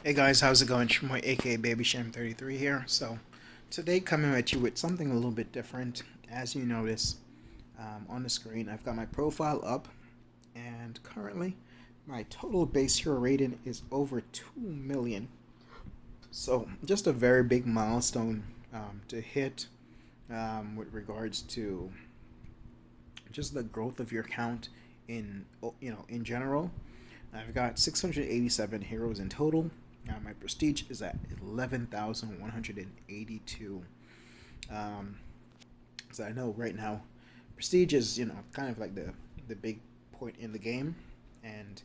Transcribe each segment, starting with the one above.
Hey guys, how's it going? Shmoy, aka Baby Sham 33 here. So, today coming at you with something a little bit different. As you notice on the screen, I've got my profile up, and currently my total base hero rating is over 2 million. So, just a very big milestone to hit with regards to just the growth of your count in general. I've got 687 heroes in total. My prestige is at 11,182. Um, so I know right now, prestige is kind of like the big point in the game, and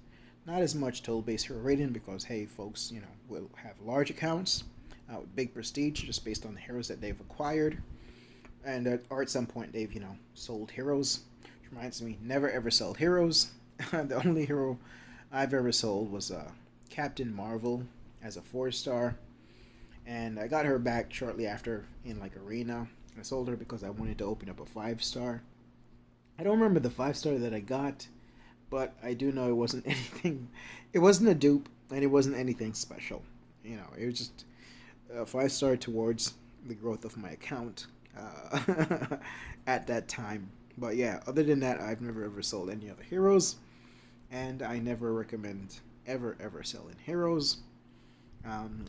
not as much total base hero rating because hey, folks, will have large accounts with big prestige just based on the heroes that they've acquired, and or at some point they've sold heroes. Which reminds me, never ever sell heroes. The only hero I've ever sold was Captain Marvel as a 4 star, and I got her back shortly after in like arena. I sold her because I wanted to open up a 5 star. I don't remember the 5 star that I got, but I do know it wasn't anything. It wasn't a dupe, and it wasn't anything special. It was just a 5 star towards the growth of my account at that time. But yeah, other than that, I've never ever sold any other heroes, and I never recommend ever selling heroes.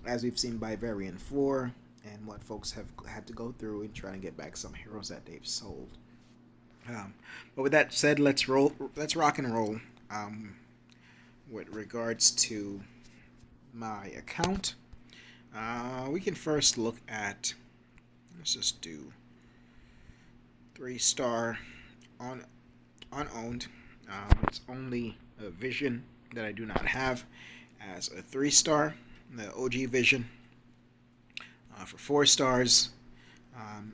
As we've seen by Variant 4 and what folks have had to go through in trying to get back some heroes that they've sold. But with that said, let's roll. Let's rock and roll. With regards to my account, we can first look at. Let's just do 3 star on unowned. It's only a vision that I do not have as a 3 star. The OG vision for 4 stars.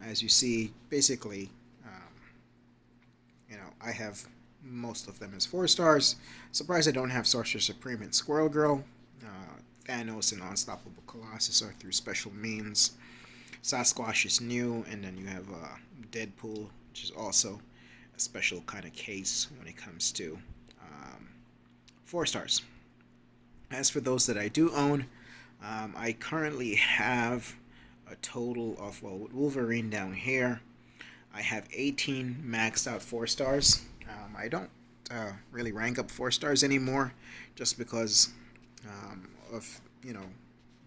As you see, basically, I have most of them as 4 stars. Surprised I don't have Sorcerer Supreme and Squirrel Girl. Thanos and Unstoppable Colossus are through special means. Sasquatch is new, and then you have Deadpool, which is also a special kind of case when it comes to 4 stars. As for those that I do own, I currently have a total of, well, with Wolverine down here, I have 18 maxed out 4 stars. I don't really rank up 4 stars anymore just because of,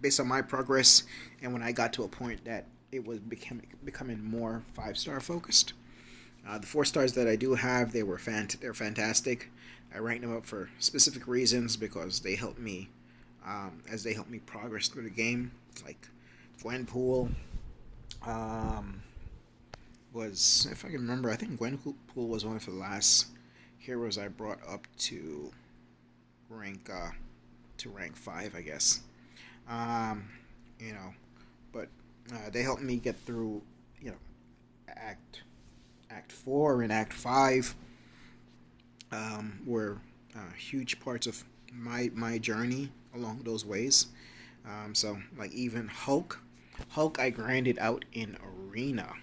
based on my progress and when I got to a point that it was becoming more 5 star focused. The 4 stars that I do have, they're fantastic. I rank them up for specific reasons because they help me as they help me progress through the game. Like Gwenpool was, if I can remember, I think Gwenpool was one of the last heroes I brought up to rank rank 5, I guess. Um, you know, but they helped me get through, Act Act 4 and Act 5 were huge parts of my journey along those ways. So like even Hulk I grinded out in arena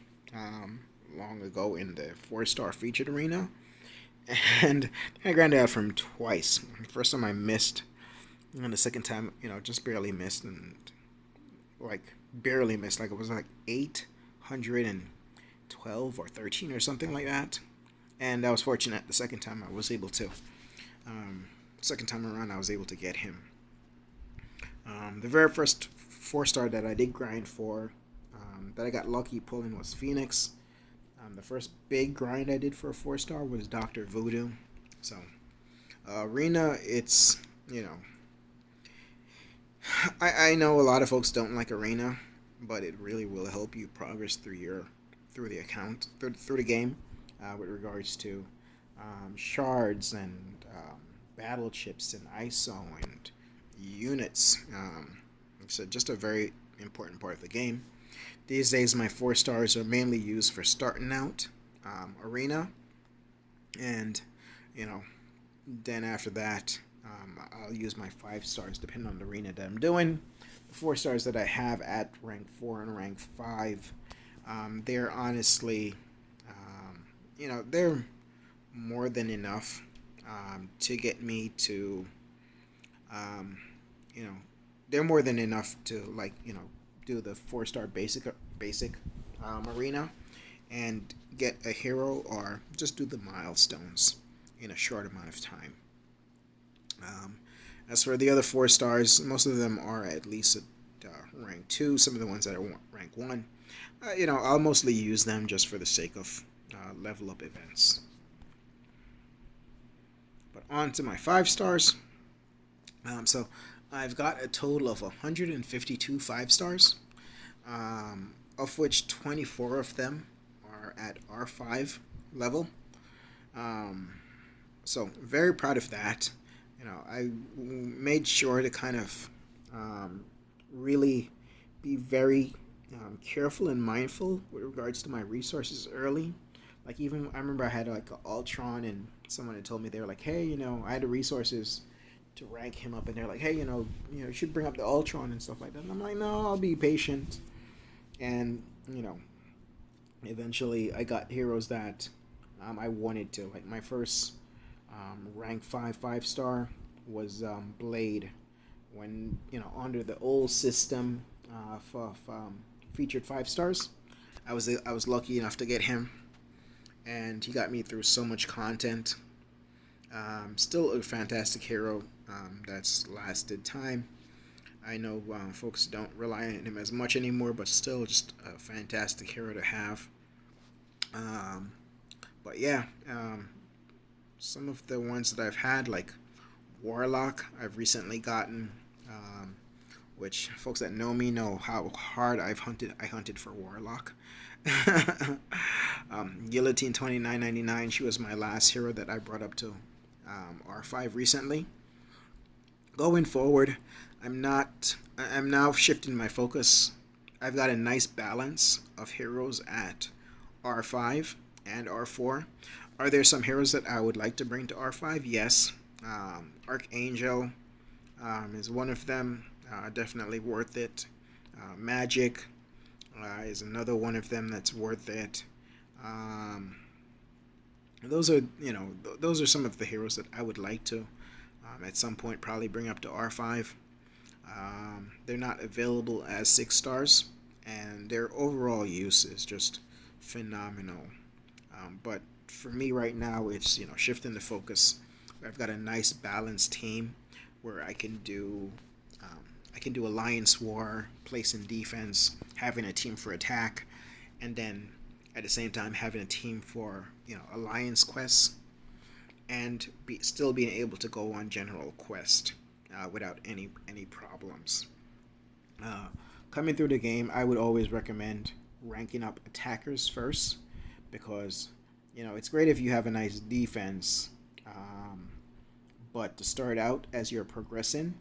long ago in the 4 star featured arena, and I grinded out from twice. The first time I missed, and the second time just barely missed, and like barely missed. Like it was like 812 or 13 or something like that. And I was fortunate the second time I was able to. Second time around, I was able to get him. The very first 4 star that I did grind for, that I got lucky pulling was Phoenix. The first big grind I did for a 4 star was Doctor Voodoo. So, Arena, it's I know a lot of folks don't like Arena, but it really will help you progress through the account through the game, with regards to shards and battle chips and ISO and units. It's just a very important part of the game. These days, my 4 stars are mainly used for starting out arena, and you know, then after that, I'll use my 5 stars depending on the arena that I'm doing. The 4 stars that I have at rank 4 and rank 5, they're honestly, they're more than enough to get me to, um, you know, they're more than enough to, like, do the 4-star basic arena and get a hero, or just do the milestones in a short amount of time. Um, as for the other 4 stars, most of them are at least at rank 2. Some of the ones that are rank 1, I'll mostly use them just for the sake of level up events. But on to my 5 stars. So I've got a total of 152 5 stars, of which 24 of them are at R5 level. So very proud of that. I made sure to kind of really be very careful and mindful with regards to my resources early. Like, even I remember I had like an Ultron, and someone had told me, they were like, hey, I had the resources to rank him up, and they're like, hey, you should bring up the Ultron and stuff like that. And I'm like, no, I'll be patient. And eventually I got heroes that I wanted to. Like, my first rank 5 5-star was Blade, when under the old system of featured 5 stars. I was lucky enough to get him, and he got me through so much content. Still a fantastic hero that's lasted time. I know folks don't rely on him as much anymore, but still just a fantastic hero to have. But yeah, some of the ones that I've had, like Warlock, I've recently gotten, which folks that know me know how hard I hunted for Warlock. Guillotine 29.99. She was my last hero that I brought up to R5 recently. Going forward, I'm now shifting my focus. I've got a nice balance of heroes at R5 and R4. Are there some heroes that I would like to bring to R5? Yes. Archangel is one of them. Definitely worth it. Magic is another one of them that's worth it. Those are some of the heroes that I would like to at some point probably bring up to R5. They're not available as 6 stars, and their overall use is just phenomenal. But for me right now, it's shifting the focus. I've got a nice balanced team where I can do Alliance War, place in defense, having a team for attack, and then at the same time having a team for Alliance quests, and still being able to go on general quest without any problems. Coming through the game, I would always recommend ranking up attackers first, because it's great if you have a nice defense, but to start out as you're progressing,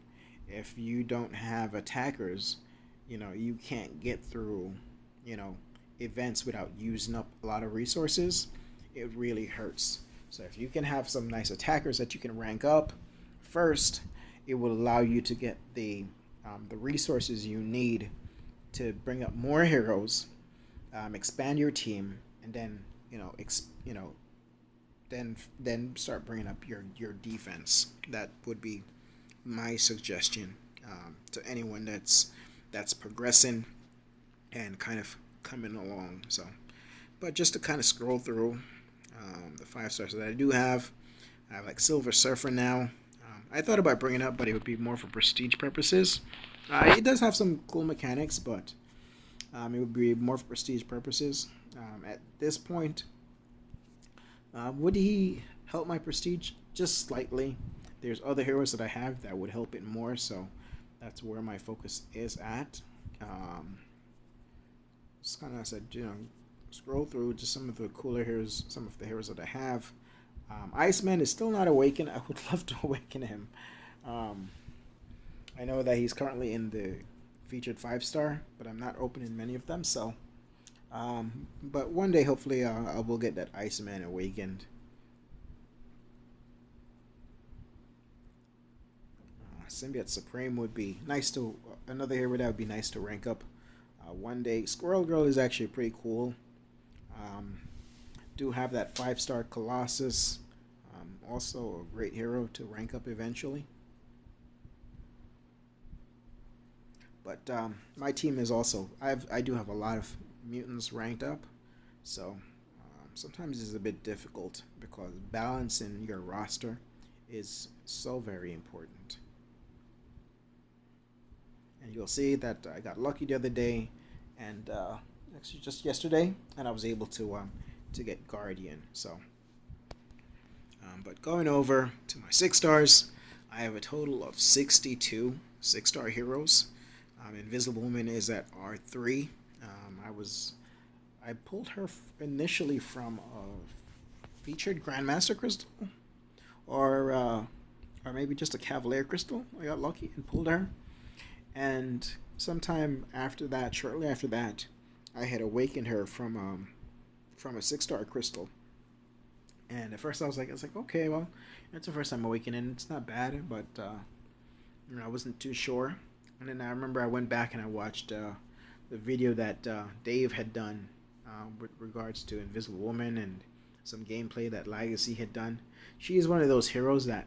if you don't have attackers, you can't get through events without using up a lot of resources. It really hurts. So if you can have some nice attackers that you can rank up first, it will allow you to get the resources you need to bring up more heroes, expand your team, and then then start bringing up your defense. That would be my suggestion to anyone that's progressing and kind of coming along. So, but just to kind of scroll through the 5 stars that I do have, I have like Silver Surfer now. I thought about bringing it up, but it would be more for prestige purposes. It does have some cool mechanics, but it would be more for prestige purposes. At this point, would he help my prestige? Just slightly. There's other heroes that I have that would help it more, so that's where my focus is at. Just kind of said, scroll through just some of the cooler heroes, some of the heroes that I have. Iceman is still not awakened. I would love to awaken him. I know that he's currently in the featured 5-star, but I'm not opening many of them, so. But one day, hopefully, I will get that Iceman awakened. Symbiote Supreme would be nice to, another hero that would be nice to rank up one day. Squirrel Girl is actually pretty cool. Do have that 5-star Colossus, also a great hero to rank up eventually. But my team is also I do have a lot of mutants ranked up, so sometimes it's a bit difficult because balancing your roster is so very important. And you'll see that I got lucky the other day, and actually just yesterday, and I was able to get Guardian. So, but going over to my 6 stars, I have a total of 62 6-star heroes. Invisible Woman is at R3. I pulled her initially from a featured Grandmaster Crystal, or or maybe just a Cavalier Crystal. I got lucky and pulled her, and sometime after that, shortly after that, I had awakened her from a 6-star crystal. And at first I was like, okay, well, it's the first time awakening. It's not bad, but I wasn't too sure. And then I remember I went back and I watched the video that Dave had done with regards to Invisible Woman and some gameplay that Legacy had done. She is one of those heroes that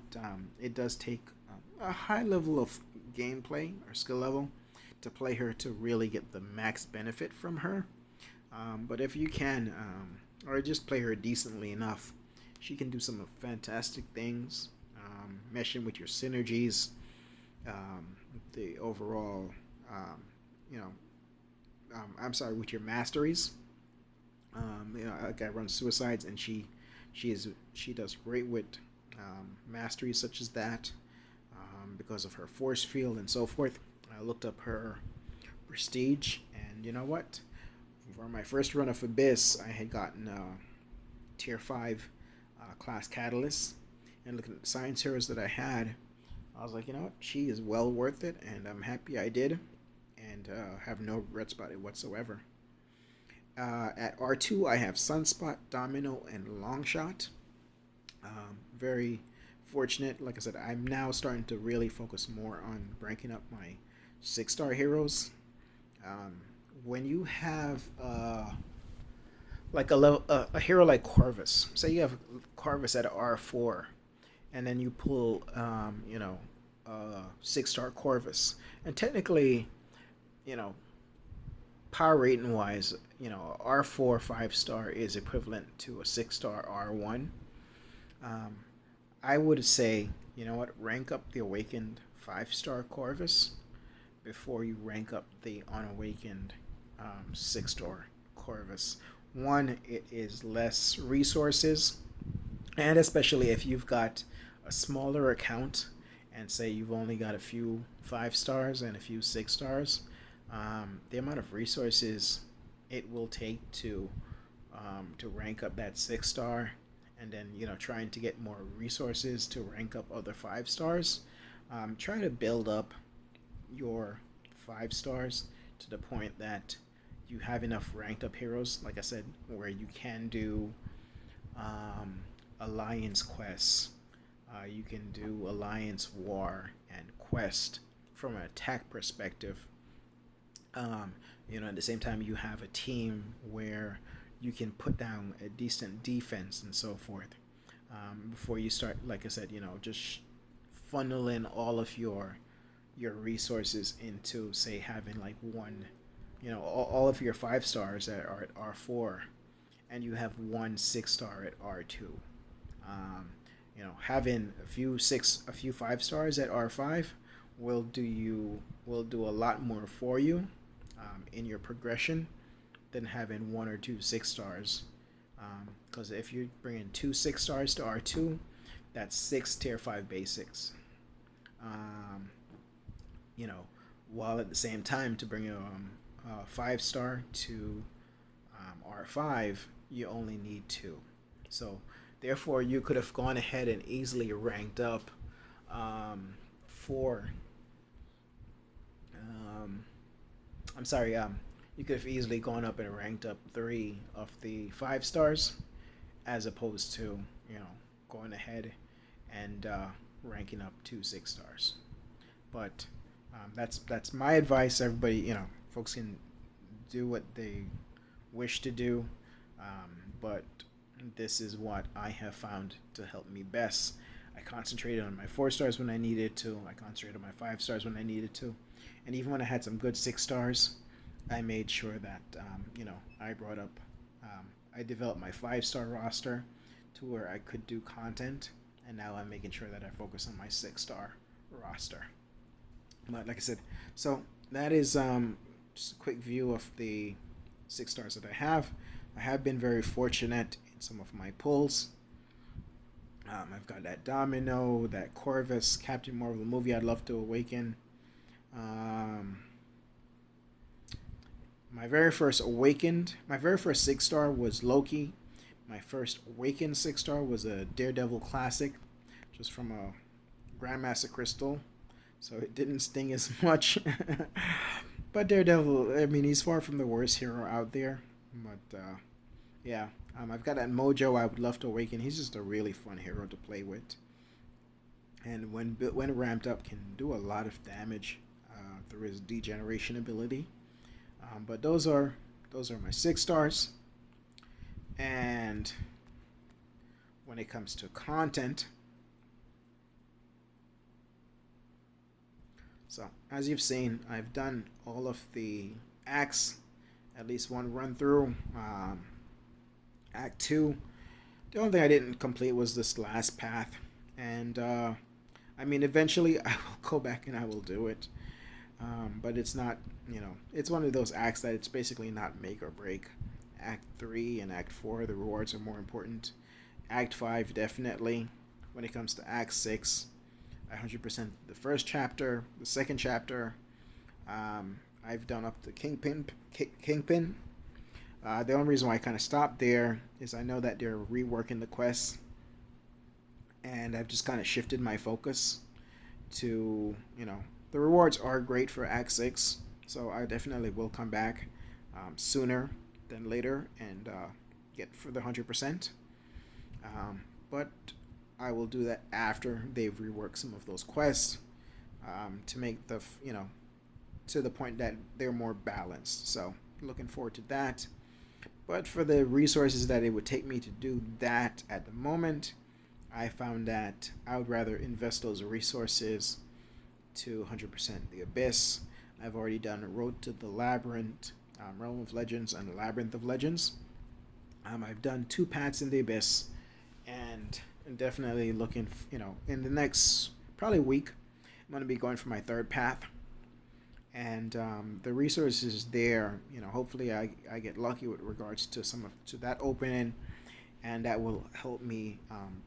it does take a high level of gameplay or skill level to play her to really get the max benefit from her. But if you can, or just play her decently enough, she can do some fantastic things, meshing with your synergies, the overall, you know, with your masteries. Like I run suicides, and she does great with masteries such as that, because of her force field and so forth. I looked up her prestige, and you know what? For my first run of Abyss, I had gotten tier 5 class catalyst, and looking at the science heroes that I had, I was like, you know what? She is well worth it, and I'm happy I did, and have no regrets about it whatsoever. At R2, I have Sunspot, Domino, and Longshot. Very fortunate. Like I said, I'm now starting to really focus more on ranking up my 6-star heroes. When you have like a hero like Corvus, say you have Corvus at R4, and then you pull 6-star Corvus, and technically, you know, power rating wise, R4 5-star is equivalent to a 6-star R1. I would say, you know what, rank up the awakened 5-star Corvus before you rank up the unawakened 6-star Corvus. One, it is less resources, and especially if you've got a smaller account, and say you've only got a few 5-stars and a few 6-stars, the amount of resources it will take to rank up that 6-star, and then trying to get more resources to rank up other 5-stars. Try to build up your 5-stars to the point that you have enough ranked up heroes, like I said, where you can do alliance quests. You can do alliance war and quest from an attack perspective. At the same time, you have a team where you can put down a decent defense and so forth. Before you start, like I said, just funneling all of your resources into, say, having like one, all of your 5-stars that are at R4, and you have one 6-star at R2. Having a few 5-stars at R5 will do a lot more for you in your progression than having one or two 6-stars. Because if you bring in two 6-stars to R2, that's 6 tier 5 basics. While at the same time, to bring a 5-star to R5, you only need 2. So therefore, you could have gone ahead and easily ranked up you could have easily gone up and ranked up 3 of the 5-stars, as opposed to going ahead and ranking up 2 6-stars. But that's my advice. Everybody, folks can do what they wish to do, but this is what I have found to help me best. I concentrated on my 4-stars when I needed to. I concentrated on my 5-stars when I needed to. And even when I had some good 6 stars, I made sure that I brought up, I developed my 5 star roster to where I could do content, and now I'm making sure that I focus on my 6 star roster. But like I said, so that is just a quick view of the 6 stars that I have. I have been very fortunate in some of my pulls. I've got that Domino, that Corvus, Captain Marvel movie I'd love to awaken. Um, my very first 6 star was Loki. My first awakened 6 star was a Daredevil classic, just from a Grandmaster Crystal, so it didn't sting as much. But Daredevil, I mean, he's far from the worst hero out there. But yeah, I've got that Mojo. I would love to awaken. He's just a really fun hero to play with, and when ramped up, can do a lot of damage through his degeneration ability. But those are my 6 stars. And when it comes to content, so as you've seen, I've done all of the acts, at least one run through. Act 2. The only thing I didn't complete was this last path. And I mean, eventually I will go back and I will do it. But it's not, it's one of those acts that it's basically not make or break. Act 3 and Act 4, the rewards are more important. Act 5, definitely. When it comes to Act 6, I 100% the first chapter, the second chapter. I've done up the Kingpin. The only reason why I kind of stopped there is I know that they're reworking the quests, and I've just kind of shifted my focus to, the rewards are great for Act 6, so I definitely will come back sooner than later and get for the 100%. But I will do that after they've reworked some of those quests to make to the point that they're more balanced. So looking forward to that. But for the resources that it would take me to do that at the moment, I found that I would rather invest those resources to 100% the Abyss. I've already done Road to the Labyrinth, Realm of Legends, and Labyrinth of Legends. I've done 2 paths in the Abyss, and I'm definitely looking, in the next probably week, I'm going to be going for my 3rd path. And the resources there, hopefully I get lucky with regards to to that opening, and that will help me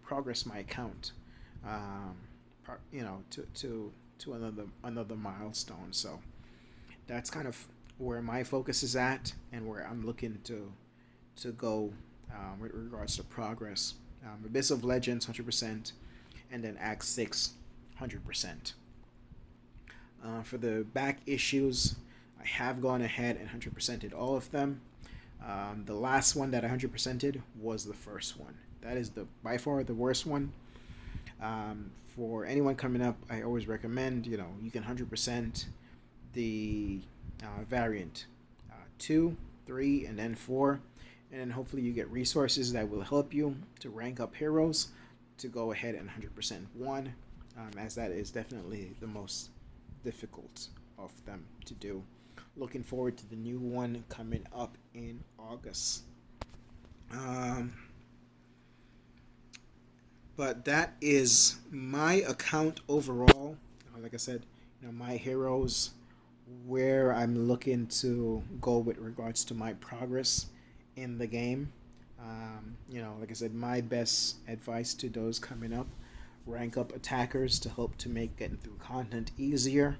progress my account, to another milestone. So that's kind of where my focus is at, and where I'm looking to go with regards to progress. Abyss of Legends 100%, and then Act 6 100%. For the back issues, I have gone ahead and 100%ed all of them. The last one that I 100%ed was the first one. That is by far the worst one. For anyone coming up, I always recommend, you can 100% the variant 2, 3, and then 4. And then hopefully you get resources that will help you to rank up heroes to go ahead and 100% 1, as that is definitely the most difficult of them to do. Looking forward to the new one coming up in August. But that is my account overall. Like I said, my heroes, where I'm looking to go with regards to my progress in the game. Like I said, my best advice to those coming up: rank up attackers to help to make getting through content easier.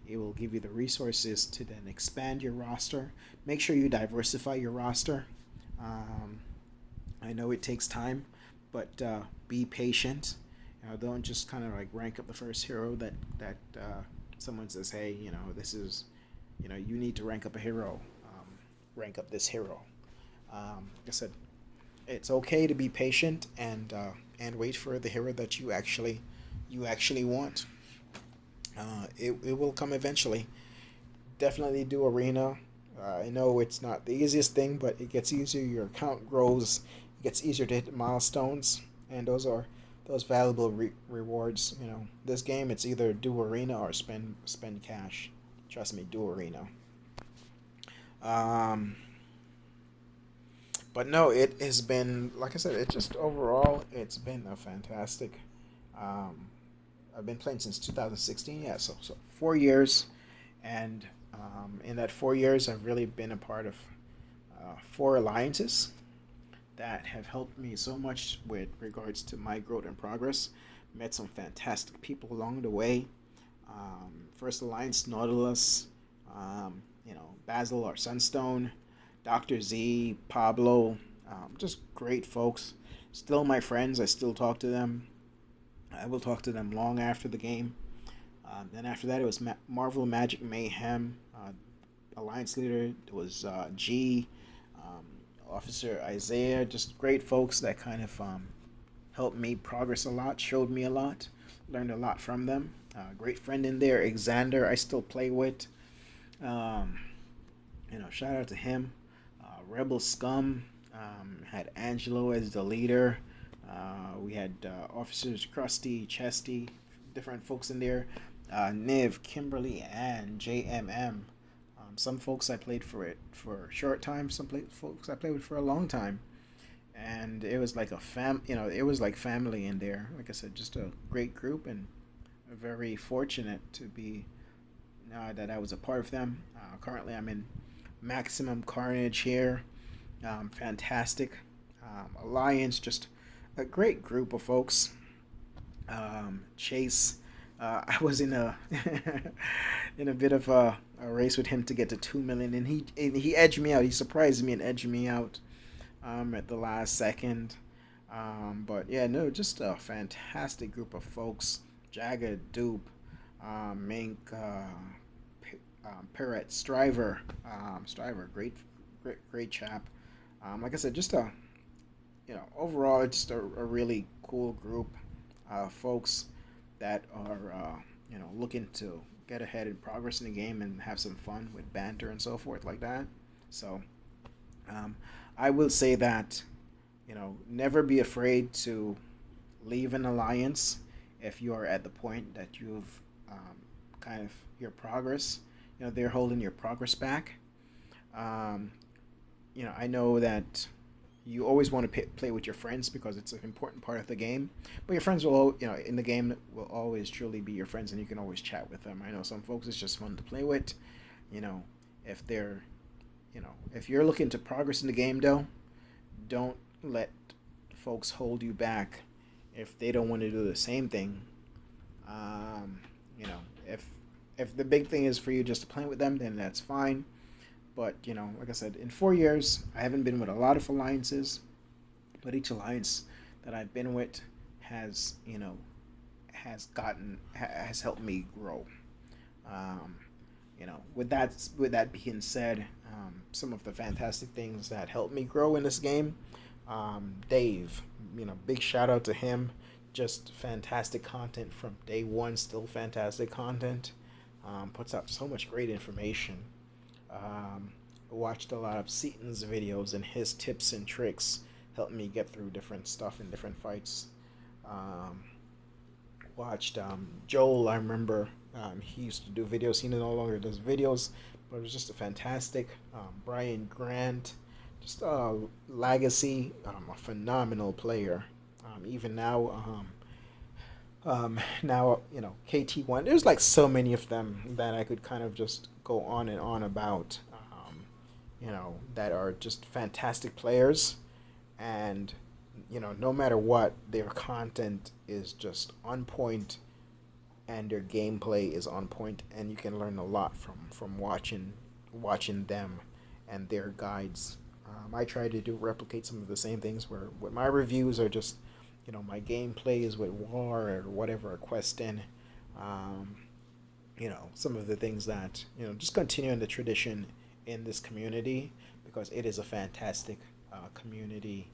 It will give you the resources to then expand your roster. Make sure you diversify your roster. I know it takes time, but be patient. Don't just kind of like rank up the first hero that someone says, hey, this is, you need to rank up a hero. Rank up this hero. Like I said, it's okay to be patient and wait for the hero that you actually want. It will come eventually. Definitely do arena. I know it's not the easiest thing, but it gets easier. Your account grows. It gets easier to hit the milestones, and those are valuable rewards. This game, it's either do arena or spend cash. Trust me, do arena. Um, but no, it has been, like I said, it just overall it's been a fantastic. Um, I've been playing since 2016. Yeah, so 4 years, and in that 4 years, I've really been a part of four alliances that have helped me so much with regards to my growth and progress. Met some fantastic people along the way. First Alliance Nautilus, Basil or Sunstone, Dr. Z, Pablo, just great folks. Still my friends. I still talk to them. I will talk to them long after the game. Then after that, it was Marvel Magic Mayhem. Alliance leader was G, um, Officer Isaiah. Just great folks that kind of helped me progress a lot, showed me a lot, learned a lot from them. Great friend in there, Xander. I still play with. Um, Shout out to him. Rebel Scum had Angelo as the leader. We had officers Krusty, Chesty, different folks in there. Niv, Kimberly, and JMM. Some folks I played for it for a short time. Folks I played with for a long time, and it was like a it was like family in there. Like I said, just a great group, and very fortunate to be that I was a part of them. Currently, I'm in Maximum Carnage here. Fantastic alliance, just a great group of folks. Chase, I was in a in a bit of a race with him to get to 2 million, and he edged me out. He surprised me and edged me out at the last second. But yeah, no, just a fantastic group of folks. Jagged, Dupe, Mink, Parrot, Striver, great chap. Like I said, just a overall, just a really cool group of folks that are looking to get ahead and progress in the game and have some fun with banter and so forth like that. So I will say that never be afraid to leave an alliance if you are at the point that you've kind of your progress. They're holding your progress back. Um, I know that you always want to play with your friends because it's an important part of the game. But your friends will, in the game will always truly be your friends, and you can always chat with them. I know some folks it's just fun to play with. You know, if they're, if you're looking to progress in the game, though, don't let folks hold you back if they don't want to do the same thing. Um, if the big thing is for you just to play with them, then that's fine. But like I said, in 4 years, I haven't been with a lot of alliances, but each alliance that I've been with has has helped me grow. Um, with that being said, some of the fantastic things that helped me grow in this game, Dave, big shout out to him. Just fantastic content from day one. Still fantastic content. Puts out so much great information. Watched a lot of Seaton's videos, and his tips and tricks helped me get through different stuff in different fights. Um, Watched Joel. I remember he used to do videos. He no longer does videos, but it was just a fantastic. Brian Grant, just a legacy, a phenomenal player. Even now, KT1. There's like so many of them that I could kind of just go on and on about. That are just fantastic players, and no matter what, their content is just on point, and their gameplay is on point, and you can learn a lot from watching them and their guides. I try to replicate some of the same things where what my reviews are just my gameplay is with war or whatever, or questing. Um, some of the things that just continuing the tradition in this community, because it is a fantastic community,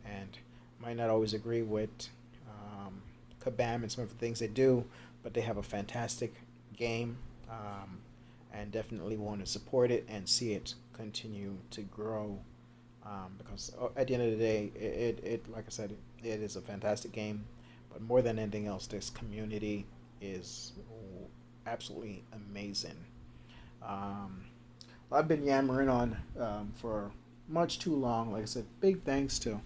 and might not always agree with Kabam and some of the things they do, but they have a fantastic game, and definitely want to support it and see it continue to grow, because at the end of the day, it like I said, it is a fantastic game, but more than anything else, this community is absolutely amazing. Um, I've been yammering on for much too long. Like I said, big thanks to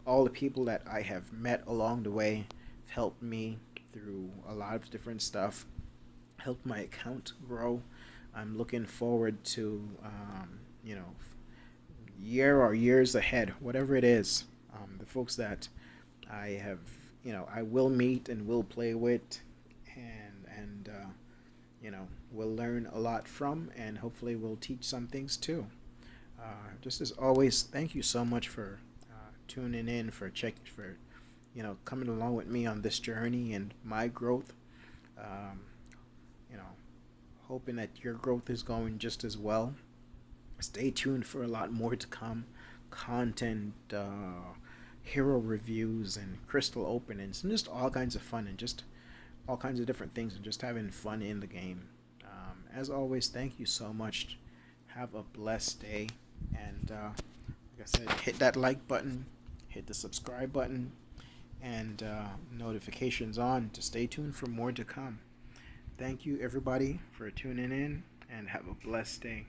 all the people that I have met along the way, helped me through a lot of different stuff, helped my account grow. I'm looking forward to, year or years ahead, whatever it is. The folks that I have, I will meet and will play with, and will learn a lot from, and hopefully will teach some things too. Just as always, thank you so much for tuning in, for coming along with me on this journey and my growth. Um, you know, Hoping that your growth is going just as well. Stay tuned for a lot more to come. Content, hero reviews, and crystal openings, and just all kinds of fun, and just all kinds of different things, and just having fun in the game. As always, thank you so much. Have a blessed day, and like I said, hit that like button, hit the subscribe button, and notifications on to stay tuned for more to come. Thank you, everybody, for tuning in, and have a blessed day.